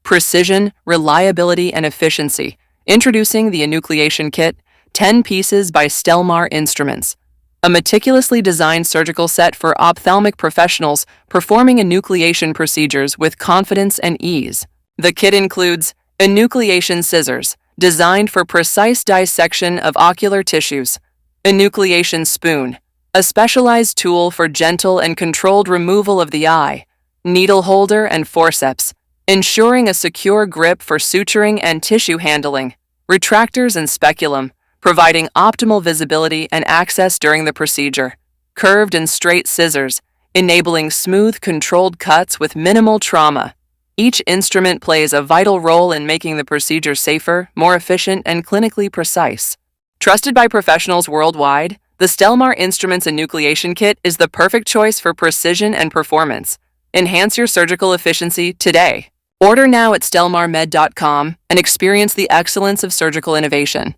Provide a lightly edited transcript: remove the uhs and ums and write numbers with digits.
precision, reliability, and efficiency. Introducing the Enucleation Kit, 10 pieces by Stellmacher Instruments. A meticulously designed surgical set for ophthalmic professionals performing enucleation procedures with confidence and ease. The kit includes enucleation scissors, designed for precise dissection of ocular tissues. Enucleation spoon, a specialized tool for gentle and controlled removal of the eye. Needle holder and forceps, ensuring a secure grip for suturing and tissue handling. Retractors and speculum, providing optimal visibility and access during the procedure. Curved and straight scissors, enabling smooth, controlled cuts with minimal trauma. Each instrument plays a vital role in making the procedure safer, more efficient, and clinically precise. Trusted by professionals worldwide, the Stellmacher Instruments Enucleation Kit is the perfect choice for precision and performance. Enhance your surgical efficiency today. Order now at stellmachermed.com and experience the excellence of surgical innovation.